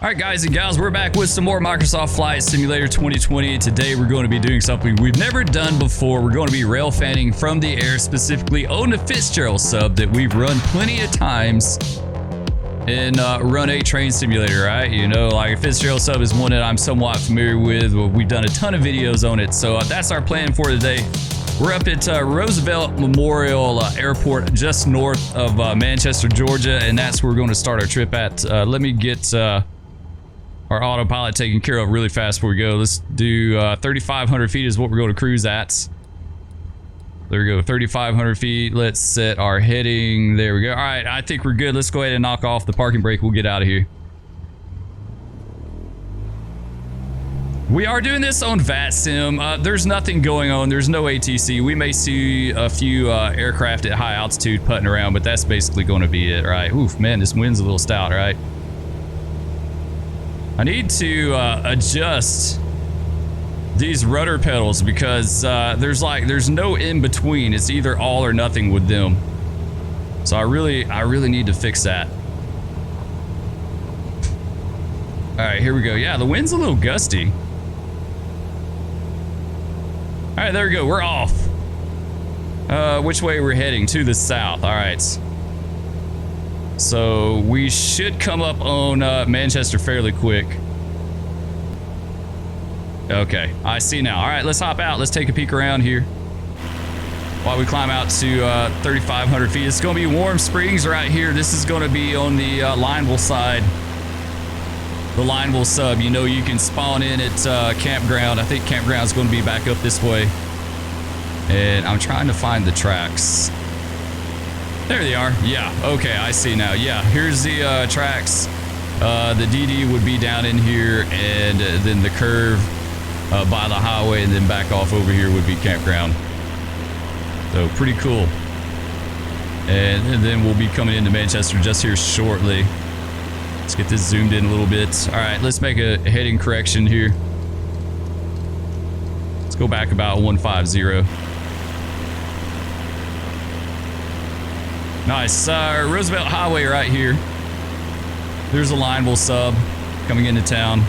All right, guys and gals, we're back with some more Microsoft Flight Simulator 2020. Today, we're going to be doing something we've never done before. We're going to be railfanning from the air, specifically on the Fitzgerald sub that we've run plenty of times in Run 8 Train Simulator, right? You know, like Fitzgerald sub is one that I'm somewhat familiar with. We've done a ton of videos on it, so that's our plan for today. We're up at Roosevelt Memorial Airport, just north of Manchester, Georgia, and that's where we're going to start our trip at. Let me get our autopilot taken care of really fast before we go. Let's do 3,500 feet is what we're going to cruise at. There we go, 3,500 feet. Let's set our heading. There we go. All right, I think we're good. Let's go ahead and knock off the parking brake. We'll get out of here. We are doing this on VATSIM. There's nothing going on. There's no ATC. We may see a few aircraft at high altitude putting around, but that's basically going to be it, right? Oof, man, this wind's a little stout, right? I need to adjust these rudder pedals because there's no in between. It's either all or nothing with them. So I really need to fix that. All right, here we go. Yeah, the wind's a little gusty. All right, there we go. We're off. Which way we're heading? To the south. All right. So we should come up on Manchester fairly quick. Okay, I see now. All right, let's hop out. Let's take a peek around here while we climb out to 3,500 feet. It's going to be Warm Springs right here. This is going to be on the Lineville side. The Lineville sub. You know, you can spawn in at Campground. I think Campground's going to be back up this way. And I'm trying to find the tracks. There they are. Yeah, okay, I see now. Yeah, here's the tracks. The DD would be down in here, and then the curve by the highway, and then back off over here would be Campground. So pretty cool. And then we'll be coming into Manchester just here shortly. Let's get this zoomed in a little bit. All right, let's make a heading correction here. Let's go back about 150. Nice. Roosevelt Highway right here. There's a Lineville sub coming into town.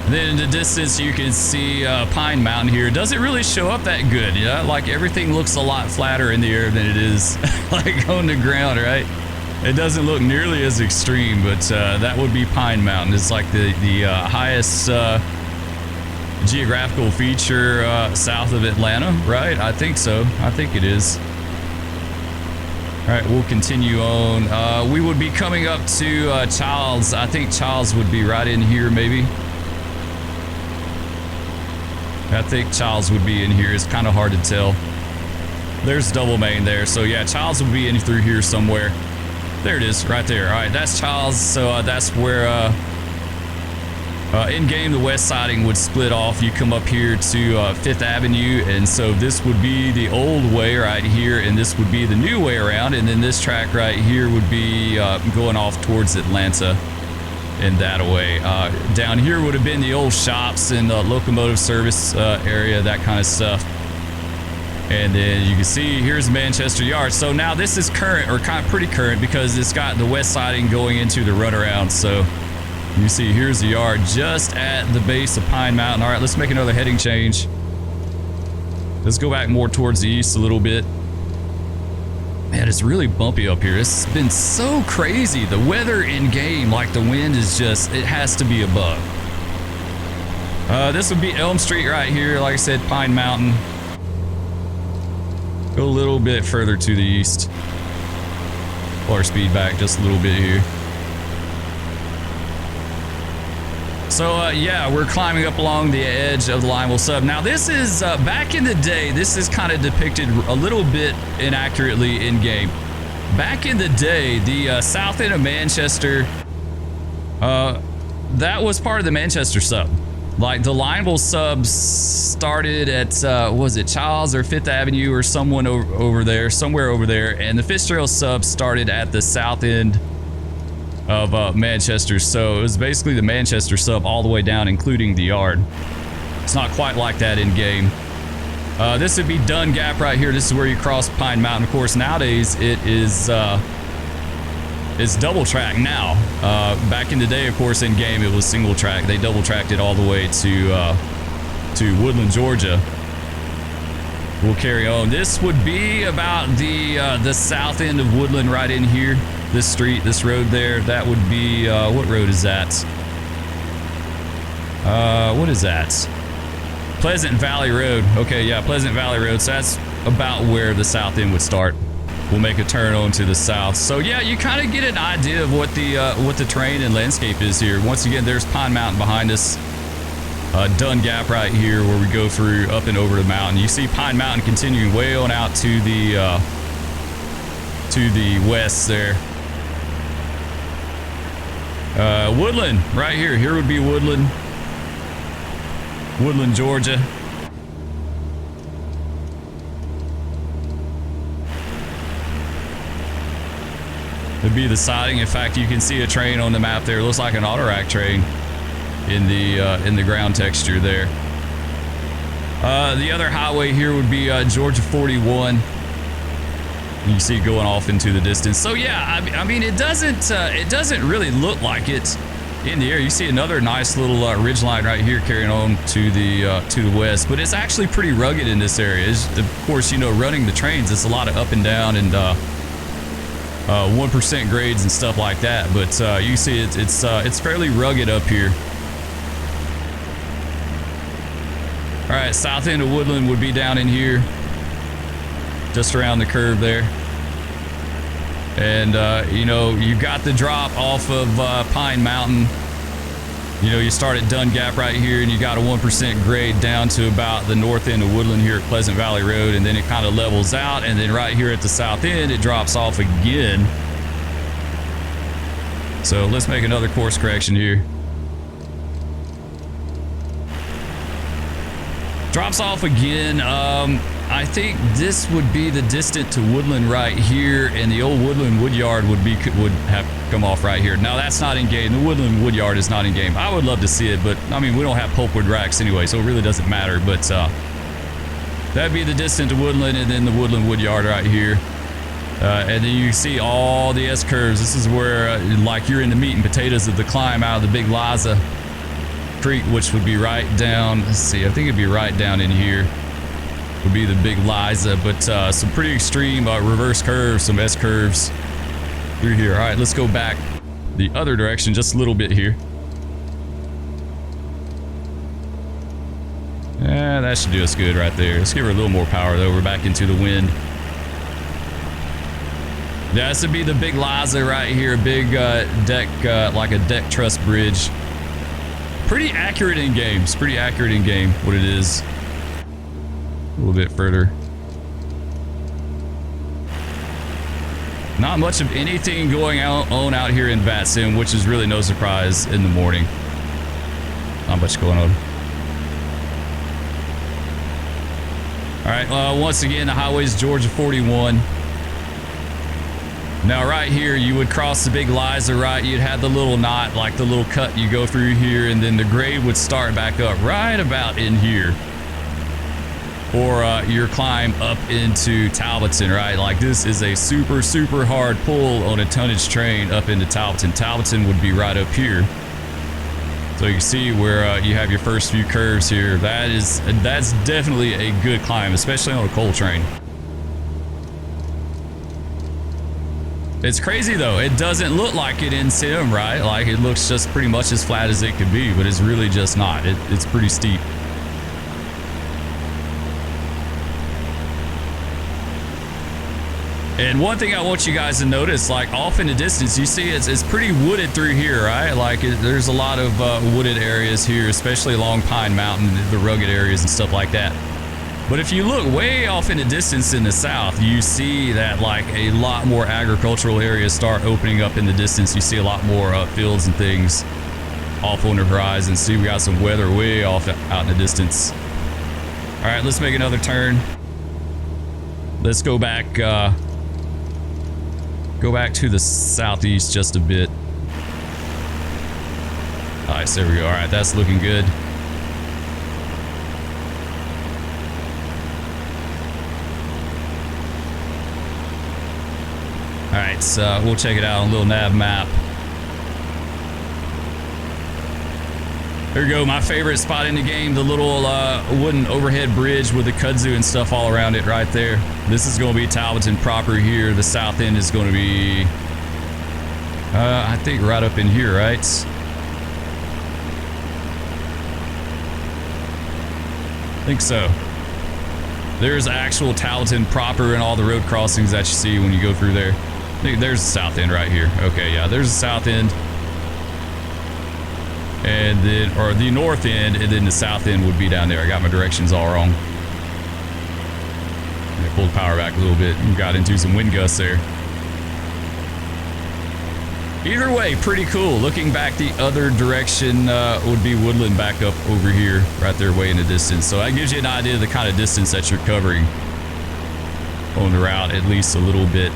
And then in the distance, you can see Pine Mountain here. Doesn't really show up that good, yeah? Like everything looks a lot flatter in the air than it is like on the ground, right? It doesn't look nearly as extreme, but that would be Pine Mountain. It's like the highest geographical feature south of Atlanta, right? I think so. I think it is. All right, we'll continue on. We would be coming up to Childs. I think Childs would be right in here, maybe. I think Childs would be in here. It's kind of hard to tell. There's Double Main there. So yeah, Childs would be in through here somewhere. There it is, right there. All right, that's Childs. So that's where in-game the west siding would split off. You come up here to 5th Avenue, and so this would be the old way right here, and this would be the new way around, and then this track right here would be going off towards Atlanta in that way. Down here would have been the old shops and the locomotive service area, that kind of stuff. And then you can see here's Manchester Yard. So now this is current, or kind of pretty current, because it's got the west siding going into the runaround. So you see here's the yard just at the base of Pine Mountain. All right, let's make another heading change. Let's go back more towards the east a little bit. Man, it's really bumpy up here. It's been so crazy. The weather in game, like the wind is just, it has to be a bug. This would be Elm Street right here. Like I said, Pine Mountain. Go a little bit further to the east. Pull our speed back just a little bit here. So yeah, we're climbing up along the edge of the Lineville sub. Now this is, back in the day, this is kind of depicted a little bit inaccurately in game. Back in the day, the south end of Manchester, that was part of the Manchester sub. Like the Lineville subs started at, was it Childs or 5th Avenue or someone over there, somewhere over there. And the Fitzgerald sub started at the south end of Manchester. So it was basically the Manchester sub all the way down, including the yard. It's not quite like that in game. This would be Dunn Gap right here. This is where you cross Pine Mountain. Of course, nowadays it is It's double track now. Back in the day, of course, in game it was single track. They double tracked it all the way to Woodland, Georgia. We'll carry on. This would be about the south end of Woodland, right in here. This street, this road there. That would be what road is that? What is that? Pleasant Valley Road. Okay, yeah, Pleasant Valley Road. So that's about where the south end would start. We'll make a turn on to the south. So yeah, you kind of get an idea of what the terrain and landscape is here. Once again, there's Pine Mountain behind us. Dunn Gap right here where we go through up and over the mountain. You see Pine Mountain continuing way on out to the west there. Woodland right here. Here would be Woodland, Georgia. It'd be the siding. In fact, you can see a train on the map there. It looks like an auto-rack train in the ground texture there. The other highway here would be Georgia 41. You see it going off into the distance. So yeah, I mean, it doesn't really look like it in the air. You see another nice little ridge line right here carrying on to the west, but it's actually pretty rugged in this area. Of course, you know, running the trains, it's a lot of up and down and 1% grades and stuff like that. But you see it's fairly rugged up here. All right, south end of Woodland would be down in here, just around the curve there. And you know, you got the drop off of Pine Mountain. You know, you start at Dunn Gap right here, and you got a 1% grade down to about the north end of Woodland here at Pleasant Valley Road, and then it kind of levels out, and then right here at the south end, it drops off again. So let's make another course correction here. Drops off again. I think this would be the distance to Woodland right here, and the old Woodland Woodyard would have come off right here. Now that's not in game. The Woodland Woodyard is not in game. I would love to see it, but I mean, we don't have pulpwood racks anyway, so it really doesn't matter. But that'd be the distance to Woodland, and then the Woodland Woodyard right here. And then you see all the S curves. This is where like you're in the meat and potatoes of the climb out of the Big Liza Creek, which would be right down. Let's see, I think it'd be right down in here. Would be the Big Liza, but some pretty extreme reverse curves, some S curves through here. All right, let's go back the other direction just a little bit here. Yeah, that should do us good right there. Let's give her a little more power though. We're back into the wind. Yeah, this would be the Big Liza right here. Big deck, like a deck truss bridge. Pretty accurate in games. Pretty accurate in game what it is. A little bit further. Not much of anything going on out here in VATSIM, which is really no surprise in the morning. Not much going on. All right, once again, the highway's Georgia 41. Now right here, you would cross the Big Liza, right? You'd have the little knot, like the little cut you go through here, and then the grade would start back up right about in here. Or your climb up into Talbotton, right? Like this is a super, super hard pull on a tonnage train up into Talbotton. Talbotton would be right up here. So you can see where you have your first few curves here. That's definitely a good climb, especially on a coal train. It's crazy though. It doesn't look like it in sim, right? Like it looks just pretty much as flat as it could be, but it's really just not. It's pretty steep. And one thing I want you guys to notice, like off in the distance, you see it's pretty wooded through here, right? Like there's a lot of wooded areas here, especially along Pine Mountain, the rugged areas and stuff like that. But if you look way off in the distance in the south, you see that like a lot more agricultural areas start opening up in the distance. You see a lot more fields and things off on the horizon. See, we got some weather way off out in the distance. All right, let's make another turn. Let's go back to the southeast just a bit. Nice, there we go. All right, that's looking good. All right, but we'll check it out on a little nav map. There you go, my favorite spot in the game, the little wooden overhead bridge with the kudzu and stuff all around it right there. This is going to be Talbotton proper here. The south end is going to be, I think right up in here, right? I think so. There's actual Talbotton proper and all the road crossings that you see when you go through there. I think there's the south end right here. Okay, yeah, there's the south end. And then, or the north end, and then the south end would be down there. I got my directions all wrong. I pulled the power back a little bit and got into some wind gusts there. Either way, pretty cool. Looking back the other direction would be woodland back up over here, right there way in the distance. So that gives you an idea of the kind of distance that you're covering on the route, at least a little bit.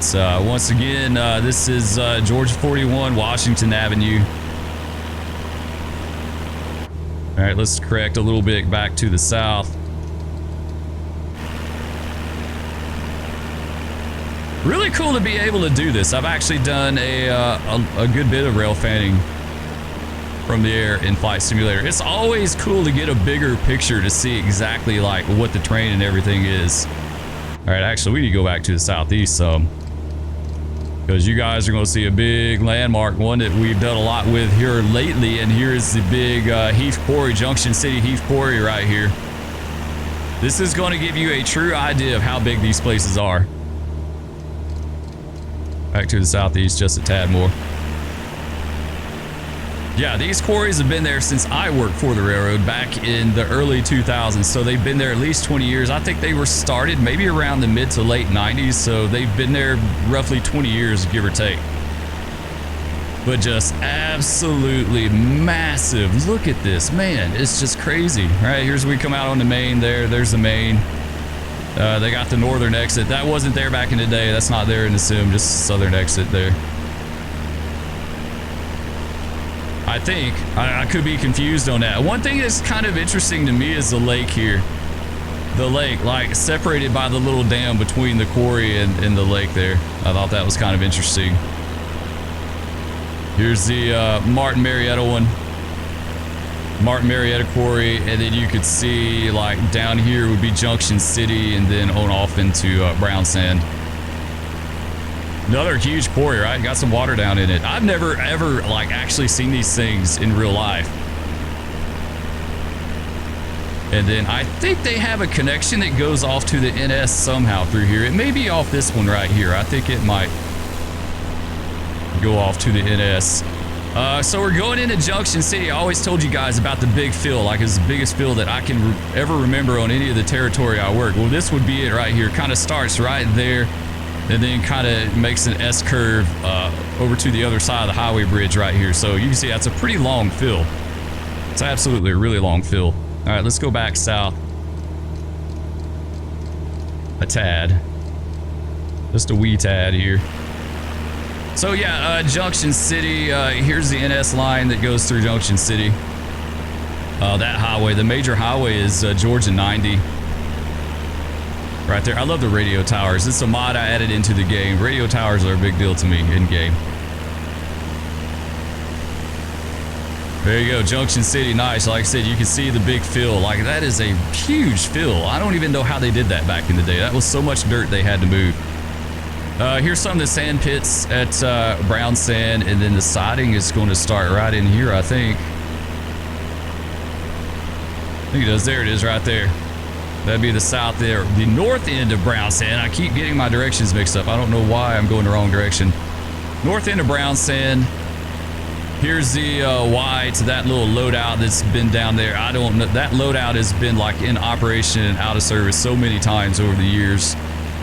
Once again, this is Georgia 41, Washington Avenue. All right, let's correct a little bit back to the south. Really cool to be able to do this. I've actually done a good bit of rail fanning from the air in Flight Simulator. It's always cool to get a bigger picture to see exactly like what the terrain and everything is. All right, actually we need to go back to the southeast some, because you guys are going to see a big landmark, one that we've done a lot with here lately, and here is the big Heath Quarry, Junction City Heath Quarry right here. This is going to give you a true idea of how big these places are. Back to the southeast just a tad more. Yeah, these quarries have been there since I worked for the railroad back in the early 2000s, so they've been there at least 20 years. I think they were started maybe around the mid to late 90s, so they've been there roughly 20 years, give or take. But just absolutely massive. Look at this, man, it's just crazy. All right, here's we come out on the main there. There's the main. They got the northern exit. That wasn't there back in the day. That's not there in the sim, just southern exit there. I think. I could be confused on that. One thing that's kind of interesting to me is the lake here. The lake, like separated by the little dam between the quarry and the lake there. I thought that was kind of interesting. Here's the Martin Marietta one. Martin Marietta Quarry, and then you could see like down here would be Junction City, and then on off into Brown Sand. Another huge quarry, right? Got some water down in it. I've never ever like actually seen these things in real life. And then I think they have a connection that goes off to the NS somehow through here. It may be off this one right here. I think it might go off to the NS. So we're going into Junction City. I always told you guys about the big fill, like it's the biggest fill that I can ever remember on any of the territory I work. Well, this would be it right here. Kind of starts right there, and then kind of makes an S curve over to the other side of the highway bridge right here. So you can see that's a pretty long fill. It's absolutely a really long fill. All right, let's go back south a tad, just a wee tad here. So yeah, Junction City, here's the NS line that goes through Junction City. That highway, the major highway is Georgia 90. Right there. I love the radio towers. It's a mod I added into the game. Radio towers are a big deal to me in game. There you go, Junction City, nice. Like I said, you can see the big fill. Like that is a huge fill. I don't even know how they did that back in the day. That was so much dirt they had to move. Here's some of the sand pits at Brown Sand, and then the siding is going to start right in here, I think. I think it does. There it is right there. That'd be the south there. The north end of Brown Sand. I keep getting my directions mixed up. I don't know why I'm going the wrong direction. North end of Brown Sand. Here's the Y to that little loadout that's been down there. I don't know. That loadout has been like in operation and out of service so many times over the years.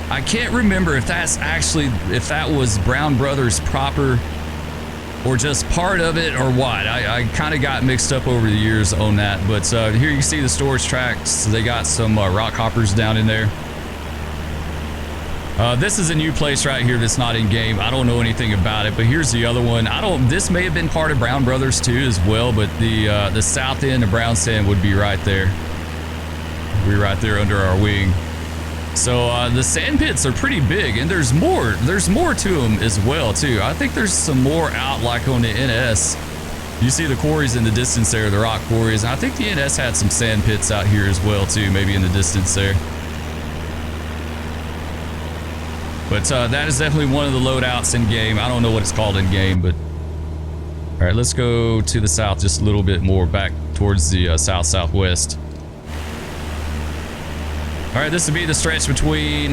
I can't remember if that's actually, if that was Brown Brothers proper or just part of it or what. I kind of got mixed up over the years on that. But here you can see the storage tracks. They got some rock hoppers down in there. This is a new place right here that's not in game. I don't know anything about it, but here's the other one. This may have been part of Brown Brothers too as well, but the south end of Brown Sand would be right there. Be right there under our wing. So the sand pits are pretty big, and there's more to them as well too. I think there's some more out like on the NS. You see the quarries in the distance there, the rock quarries. I think the NS had some sand pits out here as well too, maybe in the distance there. But that is definitely one of the loadouts in game. I don't know what it's called in game, but all right, let's go to the south just a little bit more, back towards the south-southwest. All right, this would be the stretch between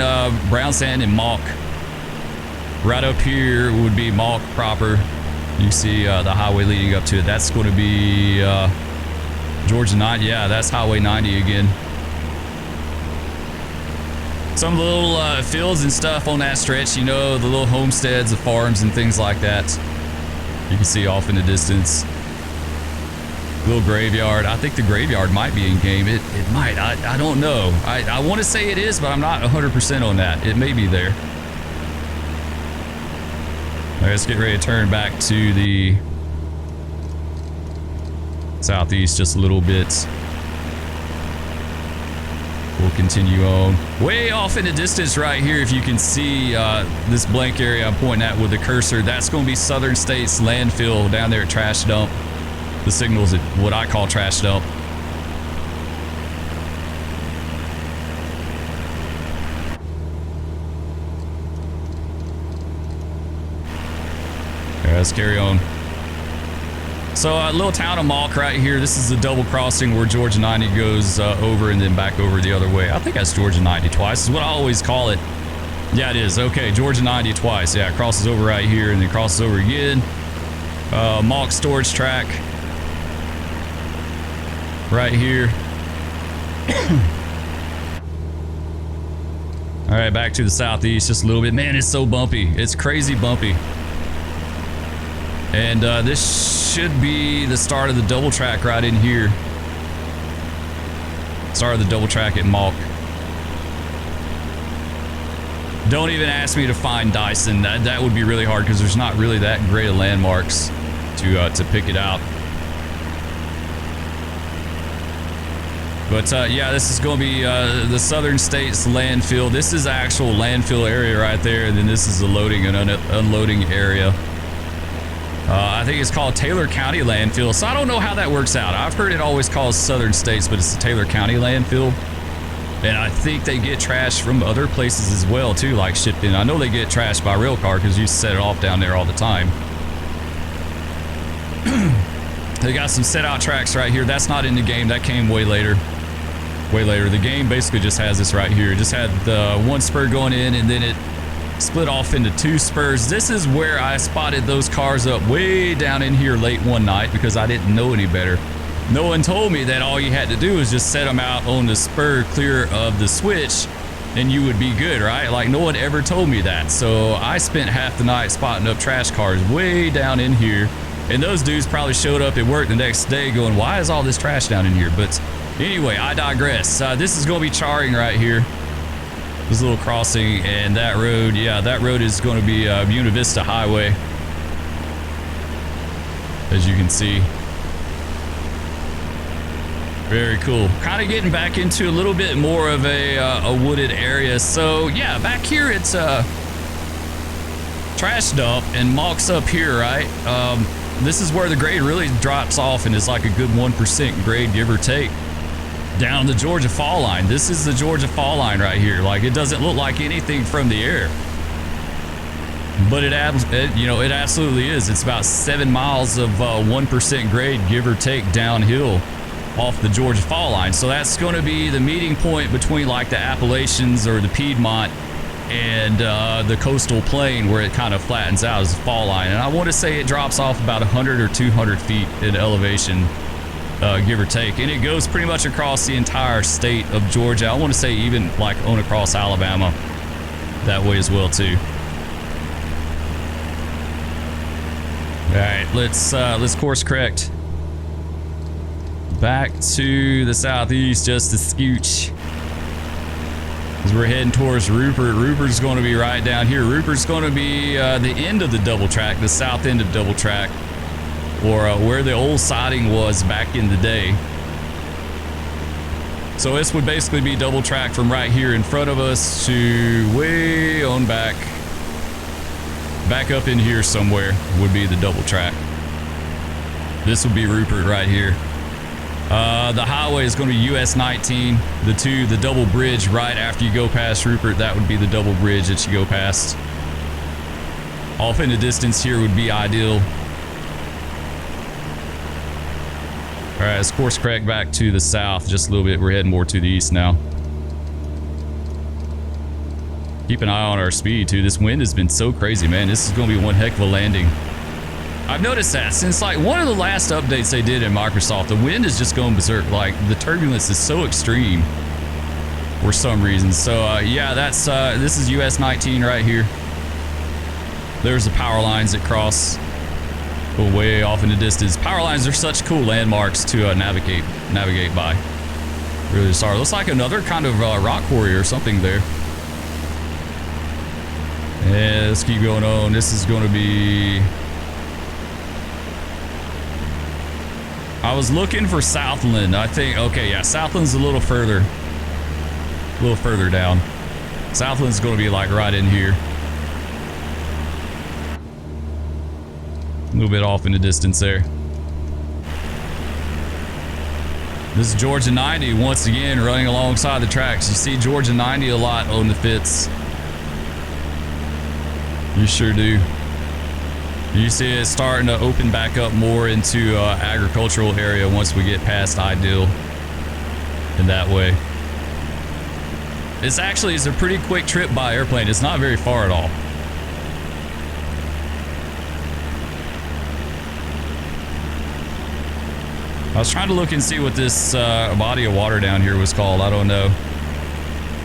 brown sand and Malk. Right up here would be Malk proper. You see the highway leading up to it. That's going to be Georgia 90. Yeah, that's Highway 90 again. Some little fields and stuff on that stretch, you know, the little homesteads, the farms and things like that. You can see off in the distance. Little graveyard. I think the graveyard might be in game. It might. I don't know. I want to say it is, but I'm not 100% on that. It may be there. All right, let's get ready to turn back to the southeast just a little bit. We'll continue on. Way off in the distance right here, if you can see this blank area I'm pointing at with the cursor, that's going to be Southern States landfill down there at Trash Dump. The signal's at what I call Trash Dump. Okay, let's carry on. So a little town of Malk right here. This is the double crossing where Georgia 90 goes over and then back over the other way. I think that's Georgia 90 twice is what I always call it. Yeah, it is. Okay, Georgia 90 twice. Yeah, it crosses over right here and then crosses over again. Malk storage track. Right here. All right, back to the southeast just a little bit. Man, it's so bumpy. It's crazy bumpy. And this should be the start of the double track right in here. Start of the double track at Malk. Don't even ask me to find Dyson. That would be really hard because there's not really that great of landmarks to pick it out. But yeah, this is going to be the Southern States landfill. This is the actual landfill area right there, and then this is the loading and unloading area. I think it's called Taylor County Landfill, so I don't know how that works out. I've heard it always calls Southern States, but it's the Taylor County Landfill. And I think they get trash from other places as well, too, like shipped in. I know they get trash by rail car because you set it off down there all the time. They got some set out tracks right here. That's not in the game. That came way later. Way later. The game basically just has this right here. It just had the one spur going in and then it split off into two spurs. This is where I spotted those cars up way down in here late one night because I didn't know any better. No one told me that all you had to do was just set them out on the spur clear of the switch and you would be good, right? Like no one ever told me that. So I spent half the night spotting up trash cars way down in here. And those dudes probably showed up at work the next day going, why is all this trash down in here? But anyway, I digress. This is going to be charring right here. This little crossing and that road. Yeah, that road is going to be Buena Vista Highway. As you can see. Very cool. Kind of getting back into a little bit more of a wooded area. So yeah, back here it's a trash dump and Malk's up here, right? This is where the grade really drops off and is like a good 1% grade, give or take, down the Georgia fall line. This is the Georgia fall line right here. Like it doesn't look like anything from the air, but it absolutely is. It's about 7 miles of 1% grade, give or take, downhill off the Georgia fall line. So that's going to be the meeting point between like the Appalachians or the Piedmont and the coastal plain where it kind of flattens out as a fall line. And I want to say it drops off about 100 or 200 feet in elevation, give or take. And it goes pretty much across the entire state of Georgia. I want to say even like on across Alabama that way as well too. All right, let's course correct back to the southeast just a scooch. As we're heading towards Rupert. Rupert's going to be right down here. Rupert's going to be the end of the double track, the south end of double track, or where the old siding was back in the day. So this would basically be double track from right here in front of us to way on back up in here somewhere would be the double track. This would be Rupert right here. The highway is going to be US 19. The double bridge right after you go past Rupert, that would be the double bridge that you go past. Off in the distance here would be Ideal. All right, let's course correct back to the south just a little bit. We're heading more to the east now. Keep an eye on our speed too. This wind has been so crazy, man. This is going to be one heck of a landing. I've noticed that since like one of the last updates they did in Microsoft, the wind is just going berserk. Like the turbulence is so extreme for some reason. So yeah, that's this is US 19 right here. There's the power lines that cross. Go way off in the distance. Power lines are such cool landmarks to navigate by. Really just are. Looks like another kind of rock quarry or something there. Yeah, let's keep going on. This is going to be... I was looking for Southland. I think, okay, yeah, Southland's a little further down. Southland's going to be like right in here. A little bit off in the distance there. This is Georgia 90 once again running alongside the tracks. You see Georgia 90 a lot on the Fitz. You sure do. You see it starting to open back up more into agricultural area once we get past Ideal in that way. It's a pretty quick trip by airplane. It's not very far at all. I was trying to look and see what this body of water down here was called. I don't know.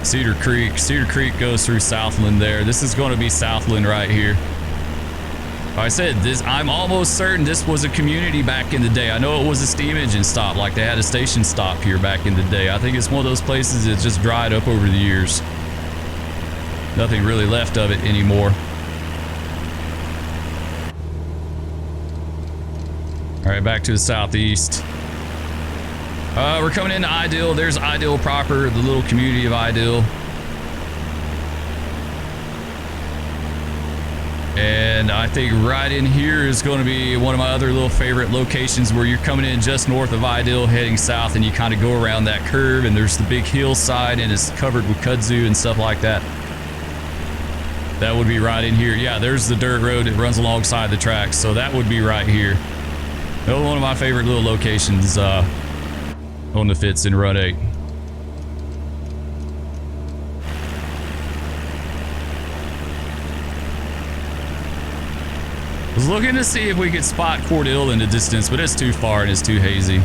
Cedar Creek. Cedar Creek goes through Southland there. This is going to be Southland right here. Like I said, I'm almost certain this was a community back in the day. I know it was a steam engine stop, like they had a station stop here back in the day. I think it's one of those places that just dried up over the years. Nothing really left of it anymore. All right, back to the southeast. We're coming into Ideal. There's Ideal proper, the little community of Ideal. And I think right in here is going to be one of my other little favorite locations where you're coming in just north of Ideal, heading south, and you kind of go around that curve, and there's the big hillside, and it's covered with kudzu and stuff like that. That would be right in here. Yeah, there's the dirt road that runs alongside the tracks, so that would be right here. Another one of my favorite little locations on the Fitz in Run 8. I was looking to see if we could spot Cordell in the distance, but it's too far and it's too hazy.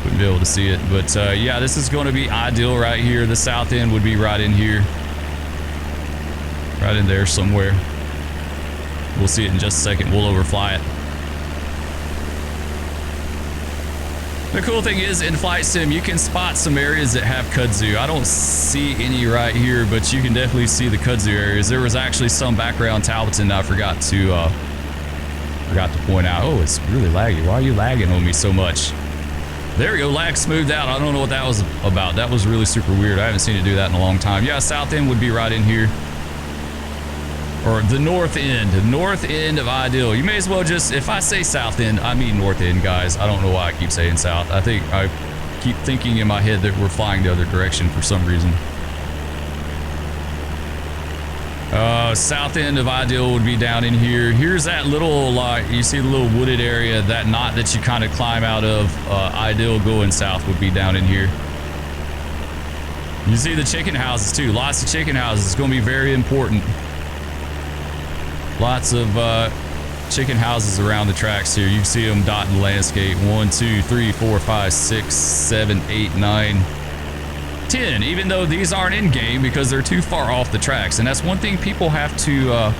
Wouldn't be able to see it, but yeah, this is going to be Ideal right here. The south end would be right in here. Right in there somewhere. We'll see it in just a second. We'll overfly it. The cool thing is, in Flight Sim, you can spot some areas that have kudzu. I don't see any right here, but you can definitely see the kudzu areas. There was actually some background Talbotton I forgot to point out. Oh, it's really laggy. Why are you lagging on me so much? There we go, lag smoothed out. I don't know what that was about. That was really super weird. I haven't seen it do that in a long time. Yeah, south end would be right in here. Or the north end of Ideal. You may as well just, if I say south end, I mean north end, guys. I don't know why I keep saying south. I think I keep thinking in my head that we're flying the other direction for some reason. South end of Ideal would be down in here. Here's that little, you see the little wooded area, that knot that you kind of climb out of. Ideal going south would be down in here. You see the chicken houses too. Lots of chicken houses. It's going to be very important. Lots of chicken houses around the tracks here. You see them dotting the landscape. 1, 2, 3, 4, 5, 6, 7, 8, 9, 10. Even though these aren't in game because they're too far off the tracks. And that's one thing people have to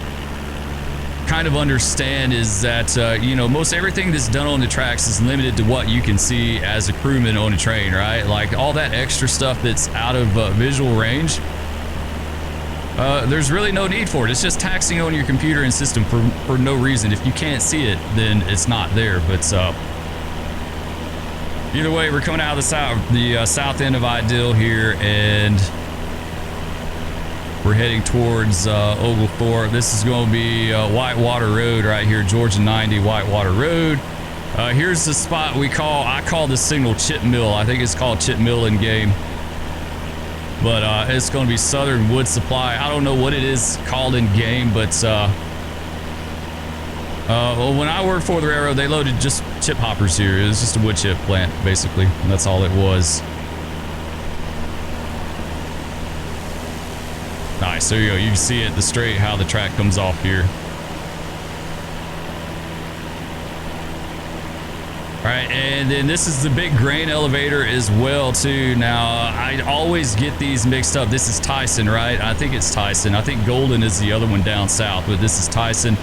kind of understand is that, you know, most everything that's done on the tracks is limited to what you can see as a crewman on a train, right? Like all that extra stuff that's out of visual range. There's really no need for it. It's just taxing on your computer and system for no reason. If you can't see it, then it's not there. But Either way, we're coming out of the south end of Ideal here, and we're heading towards Oglethorpe. This is going to be Whitewater Road right here, Georgia 90 Whitewater Road. Here's the spot I call the signal Chip Mill. I think it's called Chip Mill in game. But it's going to be Southern Wood Supply. I don't know what it is called in game, but well, when I worked for the railroad, they loaded just chip hoppers here. It was just a wood chip plant, basically. And that's all it was. Nice, there you go. You can see it, the straight, how the track comes off here. All right, and then this is the big grain elevator as well, too. Now, I always get these mixed up. This is Tyson, right? I think it's Tyson. I think Golden is the other one down south, but this is Tyson.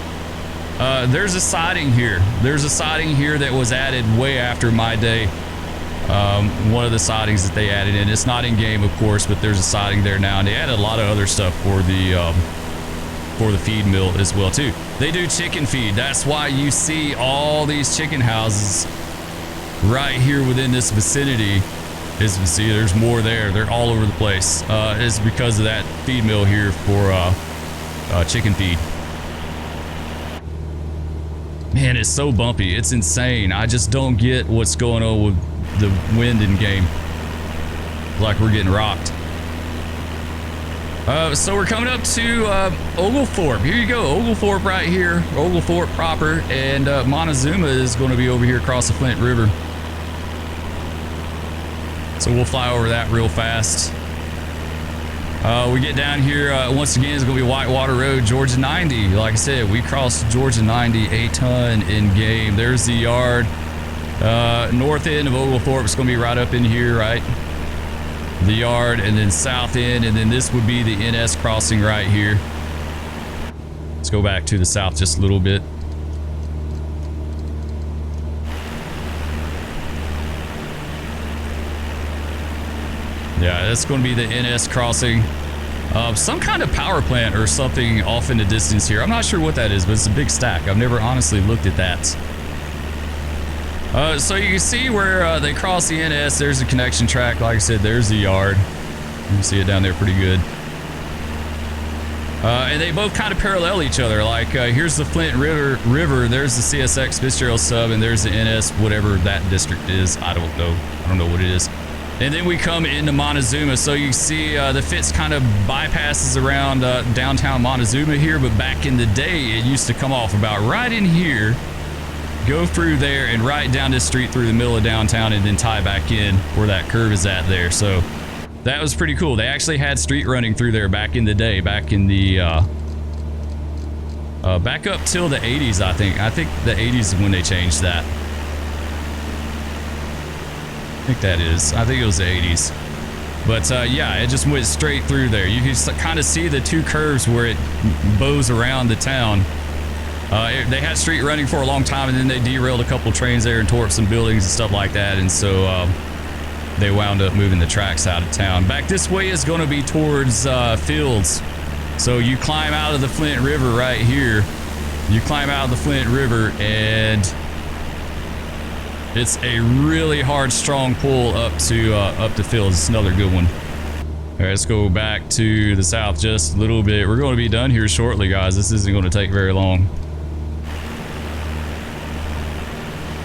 There's a siding here. There's a siding here that was added way after my day. One of the sidings that they added in. It's not in game, of course, but there's a siding there now, and they added a lot of other stuff for the feed mill as well, too. They do chicken feed. That's why you see all these chicken houses right here within this vicinity. As you can see, there's more there. They're all over the place. It's because of that feed mill here for chicken feed. Man, it's so bumpy. It's insane. I just don't get what's going on with the wind in game. Like we're getting rocked. So we're coming up to Oglethorpe. Here you go, Oglethorpe right here. Oglethorpe proper, and Montezuma is going to be over here across the Flint River. So we'll fly over that real fast. We get down here, once again, it's going to be Whitewater Road, Georgia 90. Like I said, we crossed Georgia 90 a ton in game. There's the yard. North end of Oglethorpe is going to be right up in here, right? The yard, and then south end, and then this would be the NS crossing right here. Let's go back to the south just a little bit. Yeah, that's going to be the NS crossing. Some kind of power plant or something off in the distance here. I'm not sure what that is, but it's a big stack. I've never honestly looked at that. So you can see where they cross the NS. There's the connection track. Like I said, there's the yard. You can see it down there pretty good. And they both kind of parallel each other. Like here's the Flint River. There's the CSX Fitzgerald sub, and there's the NS, whatever that district is. I don't know. I don't know what it is. And then we come into Montezuma. So you see the Fitz kind of bypasses around downtown Montezuma here. But back in the day, it used to come off about right in here, go through there, and right down this street through the middle of downtown, and then tie back in where that curve is at there. So that was pretty cool. They actually had street running through there back in the day, back in the back up till the 80s, I think. I think the 80s is when they changed that. I think that is. I think it was the 80s. But yeah, it just went straight through there. You can kind of see the two curves where it bows around the town. They had street running for a long time, and then they derailed a couple trains there and tore up some buildings and stuff like that. And so they wound up moving the tracks out of town. Back this way is going to be towards Fields. So you climb out of the Flint River right here. You climb out of the Flint River, and it's a really hard, strong pull up to Fields. It's another good one. All right, let's go back to the south just a little bit. We're going to be done here shortly, guys. This isn't going to take very long.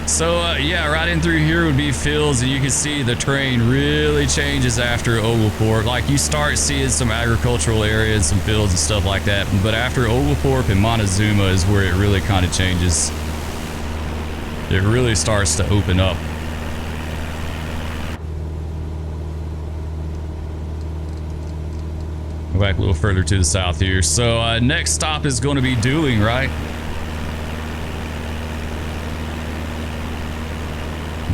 So yeah, right in through here would be Fields, and you can see the terrain really changes after Oglethorpe. Like you start seeing some agricultural areas, some fields and stuff like that, but after Oglethorpe and Montezuma is where it really kind of changes. It really starts to open up. Go back a little further to the south here. So next stop is going to be Dooling, right?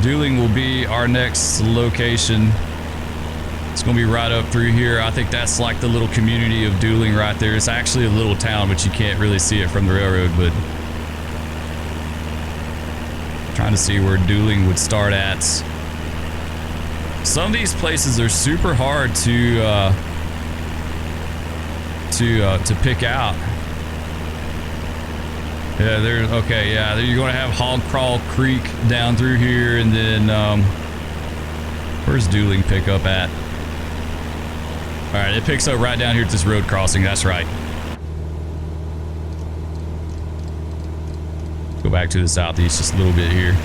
Dooling will be our next location. It's going to be right up through here. I think that's like the little community of Dooling right there. It's actually a little town, but you can't really see it from the railroad. But trying to see where Dooling would start at. Some of these places are super hard to pick out. Yeah, there's okay. Yeah, you're going to have Hog Crawl Creek down through here, and then Where's dueling pick up at? All right, it picks up right down here at this road crossing. That's right. Go back to the southeast just a little bit here.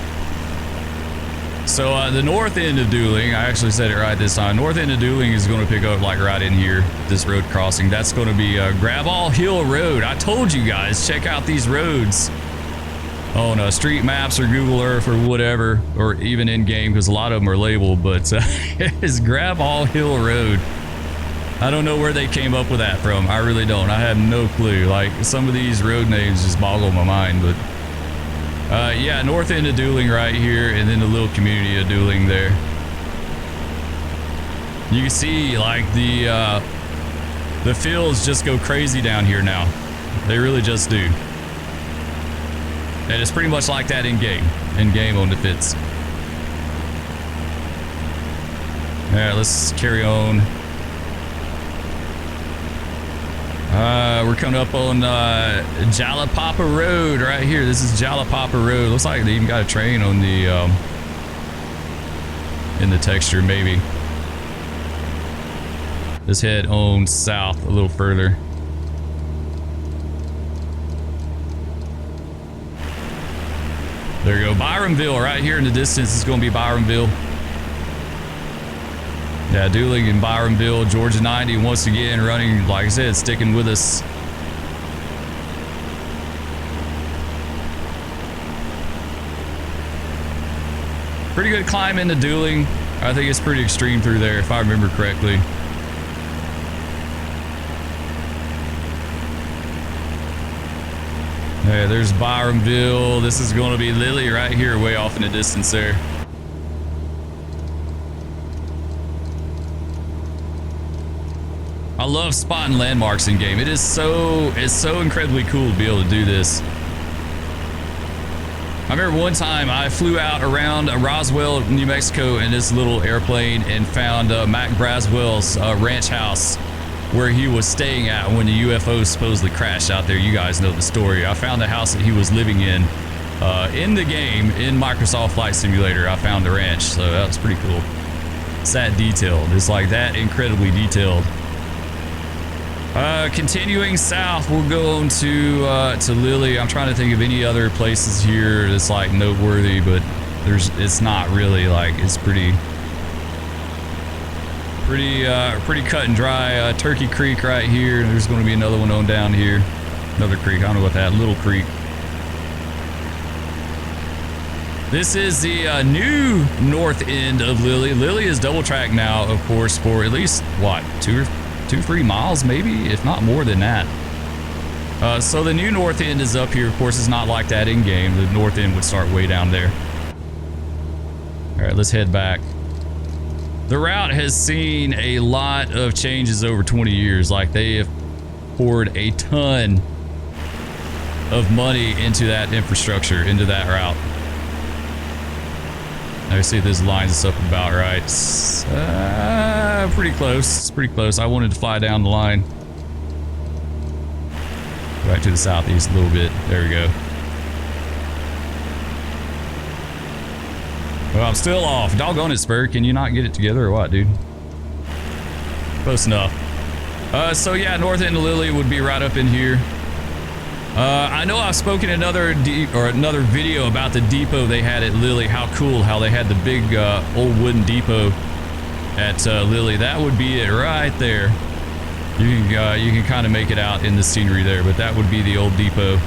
So the north end of dueling, I actually said it right this time. North end of dueling is going to pick up like right in here, this road crossing. That's going to be Gravel Hill Road. I told you guys, check out these roads on street maps or Google Earth or whatever, or even in game, because a lot of them are labeled, but it's Gravel Hill Road. I don't know where they came up with that from. I really don't. I have no clue. Like, some of these road names just boggle my mind, but yeah, north end of dueling right here, and then the little community of dueling there. You can see like the fields just go crazy down here now. They really just do. And it's pretty much like that in game on the Fitz. All right, let's carry on. We're coming up on Jalapapa Road right here. This is Jalapapa Road. Looks like they even got a train on the in the texture, maybe. Let's head on south a little further. There you go, Byronville right here in the distance is going to be Byronville. Yeah, dueling in Byronville, Georgia 90 once again running, like I said, sticking with us. Pretty good climb into dueling. I think it's pretty extreme through there, if I remember correctly. Yeah, there's Byronville. This is going to be Lily right here, way off in the distance there. I love spotting landmarks in game. It's so incredibly cool to be able to do this. I remember one time I flew out around Roswell, New Mexico in this little airplane and found Mac Braswell's ranch house where he was staying at when the UFO supposedly crashed out there. You guys know the story. I found the house that he was living in the game, in Microsoft Flight Simulator. I found the ranch, so that was pretty cool. It's that detailed. It's like that incredibly detailed. Continuing south, we'll go on to Lily. I'm trying to think of any other places here that's like noteworthy, but it's not really. Like, it's pretty cut and dry. Turkey Creek right here. There's going to be another one on down here. Another creek. I don't know what that little creek. This is the new north end of Lily. Lily is double track now, of course, for at least what, 2-3 miles, maybe, if not more than that. So the new north end is up here. Of course, it's not like that in game. The north end would start way down there. All right, let's head back. The route has seen a lot of changes over 20 years. Like, they have poured a ton of money into that infrastructure, into that route. I see if this lines us up about right. Pretty close. It's pretty close. I wanted to fly down the line. Right to the southeast a little bit. There we go. Well, I'm still off. Doggone it, Spur. Can you not get it together or what, dude? Close enough. So yeah, north end of Lily would be right up in here. I know I've spoken in another video about the depot they had at Lily. How cool how they had the big old wooden depot at Lily. That would be it right there. You can kind of make it out in the scenery there, but that would be the old depot.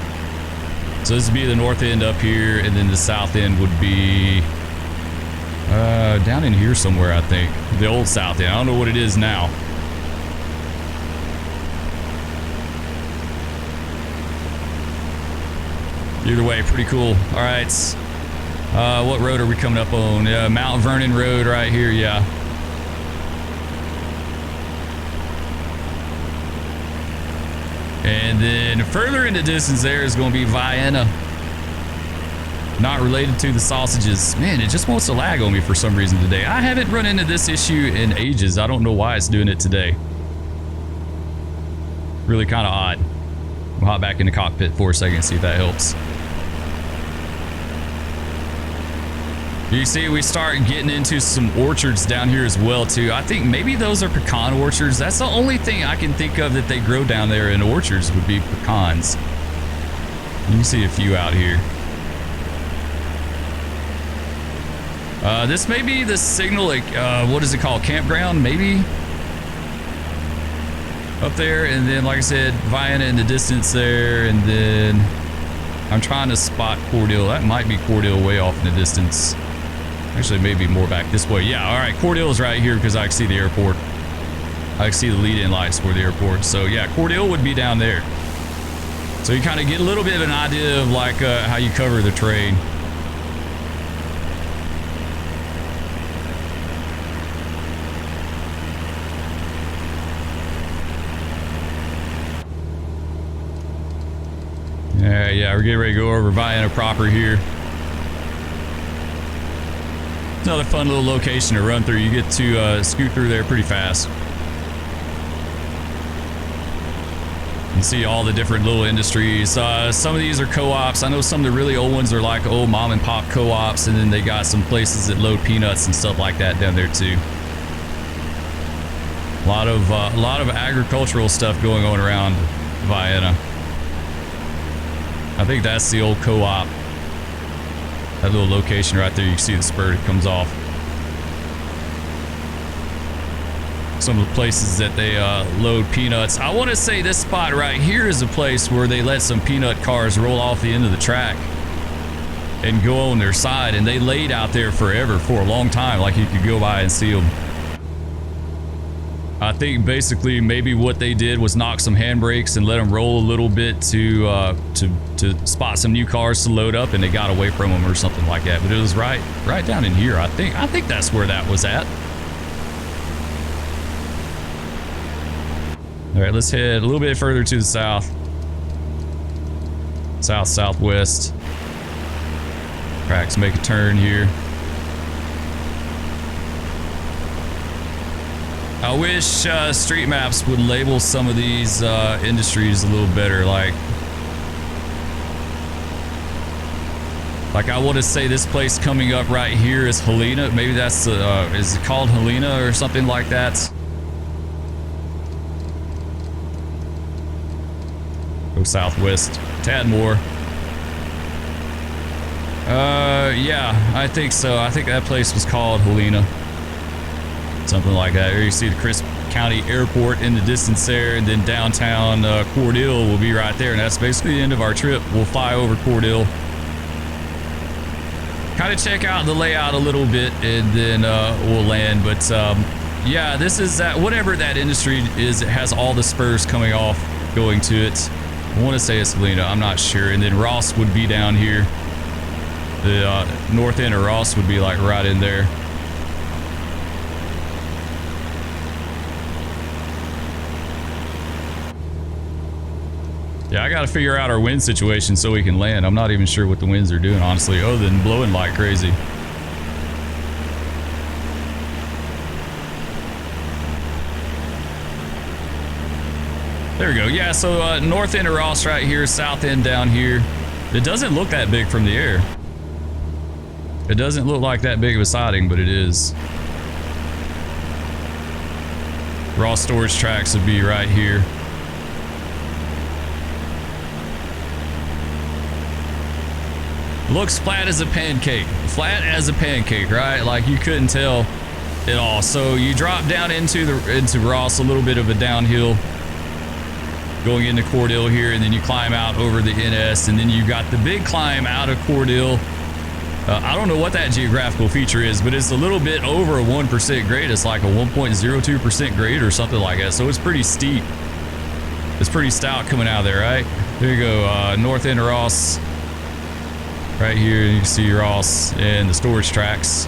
So this would be the north end up here, and then the south end would be down in here somewhere, I think. The old south end. I don't know what it is now. Either way, pretty cool. All right. What road are we coming up on? Mount Vernon Road right here, yeah. And then further in the distance there is going to be Vienna. Not related to the sausages. Man, it just wants to lag on me for some reason today. I haven't run into this issue in ages. I don't know why it's doing it today. Really kind of odd. We'll hop back in the cockpit for a second and see if that helps. You see, we start getting into some orchards down here as well, too. I think maybe those are pecan orchards. That's the only thing I can think of that they grow down there in orchards would be pecans. You can see a few out here. This may be the signal, like, what is it called? Campground, maybe? Up there, and then, like I said, Vienna in the distance there, and then I'm trying to spot Cordele. That might be Cordele way off in the distance. Actually, maybe more back this way. Yeah, all right, Cordele is right here because I can see the airport. I can see the lead-in lights for the airport. So, yeah, Cordele would be down there. So you kind of get a little bit of an idea of, like, how you cover the terrain. Yeah, we're getting ready to go over Vienna proper here. Another fun little location to run through. You get to scoot through there pretty fast. You can see all the different little industries. Some of these are co-ops. I know some of the really old ones are like old mom and pop co-ops, and then they got some places that load peanuts and stuff like that down there too. A lot of agricultural stuff going on around Vienna. I think that's the old co-op. That little location right there, you can see the spur that comes off. Some of the places that they load peanuts. I want to say this spot right here is a place where they let some peanut cars roll off the end of the track and go on their side, and they laid out there forever for a long time, like you could go by and see them. I think basically maybe what they did was knock some handbrakes and let them roll a little bit to spot some new cars to load up, and they got away from them or something like that. But it was right down in here. I think that's where that was at. All right, let's head a little bit further to the south. Southwest. Tracks make a turn here. I wish Street Maps would label some of these industries a little better. Like I want to say this place coming up right here is Helena. Maybe that's is it called Helena or something like that? Go southwest, tad more. Yeah, I think so. I think that place was called Helena. Something like that. Here you see the Crisp County Airport in the distance there, and then downtown Cordele will be right there, and that's basically the end of our trip. We'll fly over Cordele, kind of check out the layout a little bit, and then we'll land. But yeah, this is that, whatever that industry is, it has all the spurs coming off going to it. I want to say it's Helena, I'm not sure. And then Ross would be down here. The north end of Ross would be like right in there. Yeah, I got to figure out our wind situation so we can land. I'm not even sure what the winds are doing, honestly, other than blowing like crazy. There we go. Yeah, so north end of Ross right here, south end down here. It doesn't look that big from the air. It doesn't look like that big of a siding, but it is. Ross storage tracks would be right here. Looks flat as a pancake. Flat as a pancake, right? Like you couldn't tell at all. So you drop down into Ross, a little bit of a downhill going into Cordele here, and then you climb out over the NS, and then you got the big climb out of Cordele. I don't know what that geographical feature is, but it's a little bit over a 1% grade. It's like a 1.02% grade or something like that. So it's pretty steep. It's pretty stout coming out of there, right? There you go, north end of Ross. Right here, you can see Ross and the storage tracks.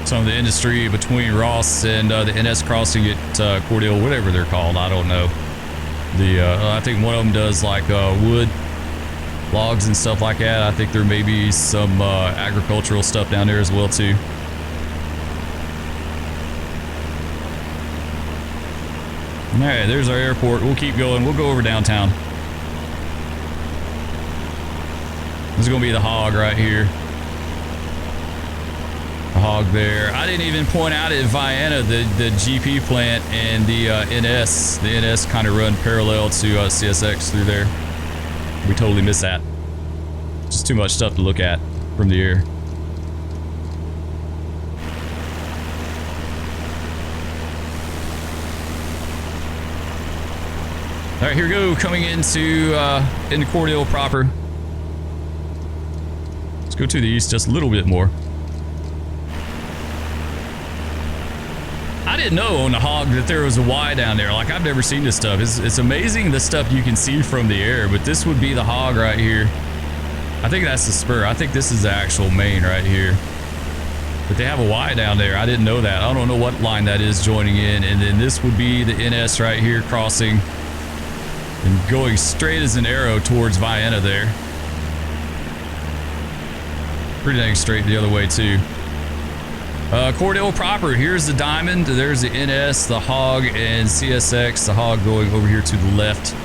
Some of the industry between Ross and the NS crossing at Cordele, whatever they're called, I don't know. I think one of them does like wood, logs and stuff like that. I think there may be some agricultural stuff down there as well too. All right, there's our airport. We'll keep going. We'll go over downtown. This is going to be the hog right here. The hog there. I didn't even point out at Vienna the GP plant and the NS. The NS kind of run parallel to CSX through there. We totally missed that. Just too much stuff to look at from the air. All right, here we go. Coming into Cordele proper. Let's go to the east just a little bit more. I didn't know on the hog that there was a Y down there. Like, I've never seen this stuff. It's amazing the stuff you can see from the air, but this would be the hog right here. I think that's the Spur. I think this is the actual main right here. But they have a Y down there. I didn't know that. I don't know what line that is joining in. And then this would be the NS right here crossing and going straight as an arrow towards Vienna there. Pretty dang straight the other way too. Cordele proper, here's the diamond, there's the NS, the hog, and CSX, the hog going over here to the left.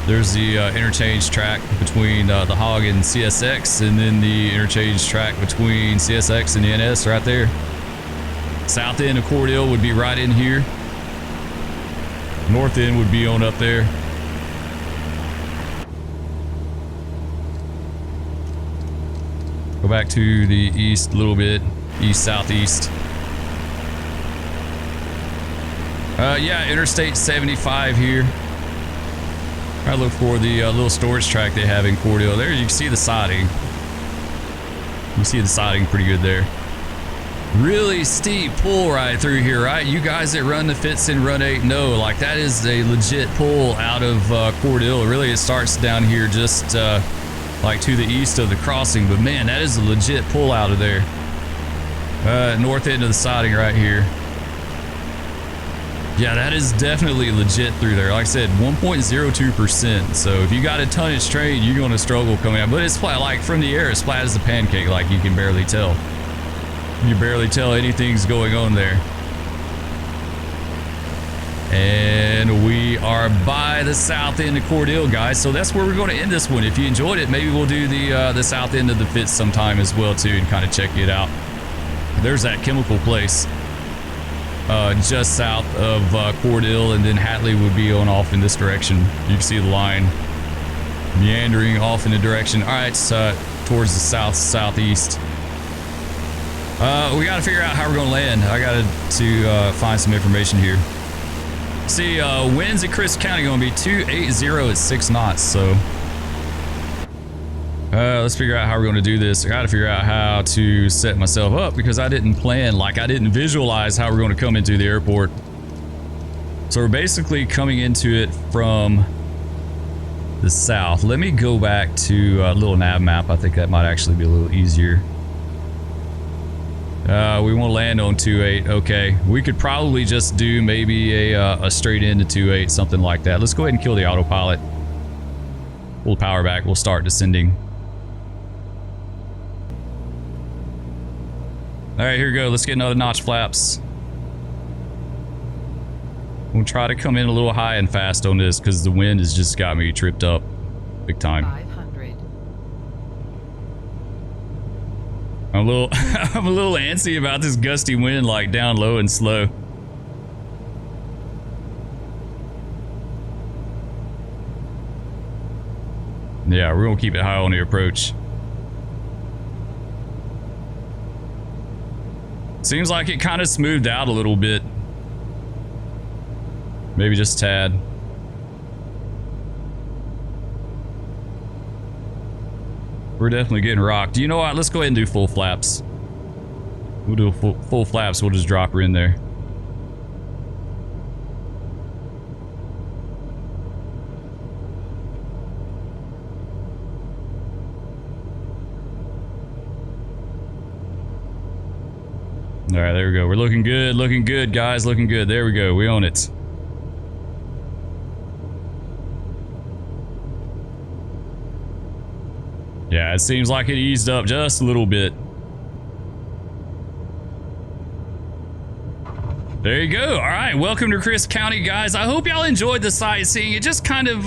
There's the interchange track between the hog and CSX, and then the interchange track between CSX and the NS right there. South end of Cordele would be right in here. North end would be on up there. Go back to the east a little bit. East, southeast. Yeah, Interstate 75 here. I look for the little storage track they have in Cordele. There you can see the siding. You can see the siding pretty good there. Really steep pull right through here, right? You guys that run the Fitz and Run 8 know, like, that is a legit pull out of Cordele. Really, it starts down here just like to the east of the crossing, but man, that is a legit pull out of there. North end of the siding right here. Yeah, that is definitely legit through there. Like I said, 1.02%. So if you got a tonnage train, you're going to struggle coming out. But it's flat, like from the air, it's flat as a pancake. Like, you can barely tell. You can barely tell anything's going on there. And we are by the south end of Cordele, guys. So that's where we're going to end this one. If you enjoyed it, maybe we'll do the south end of the Fitz sometime as well too, and kind of check it out. There's that chemical place just south of Cordele, and then Hatley would be on off in this direction. You can see the line meandering off in the direction. All right, towards the southeast. We got to figure out how we're going to land. I got to find some information here. See, winds at Chris County going to be 280 at 6 knots. So let's figure out how we're going to do this. I got to figure out how to set myself up because I didn't plan, like, I didn't visualize how we're going to come into the airport. So we're basically coming into it from the south. Let me go back to a little nav map. I think that might actually be a little easier. We want to land on 28. Okay, we could probably just do maybe a straight into 28, something like that. Let's go ahead and kill the autopilot. Pull the power back. We'll start descending. All right, here we go. Let's get another notch flaps. We'll try to come in a little high and fast on this because the wind has just got me tripped up big time. 500. I'm a little antsy about this gusty wind, like down low and slow. Yeah, we're gonna keep it high on the approach. Seems like it kind of smoothed out a little bit. Maybe just a tad. We're definitely getting rocked. You know what? Let's go ahead and do full flaps. We'll do full flaps. We'll just drop her in there. All right, there we go. We're looking good, guys. Looking good. There we go. We own it. Yeah, it seems like it eased up just a little bit. There you go. All right, welcome to Chris County, guys. I hope y'all enjoyed the sightseeing. It just kind of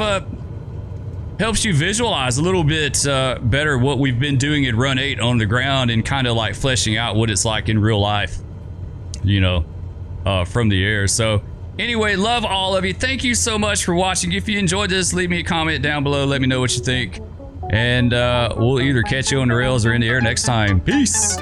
helps you visualize a little bit better what we've been doing in Run 8 on the ground and kind of like fleshing out what it's like in real life, you know, from the air. So anyway, love all of you. Thank you so much for watching. If you enjoyed this, leave me a comment down below. Let me know what you think. And we'll either catch you on the rails or in the air next time. Peace.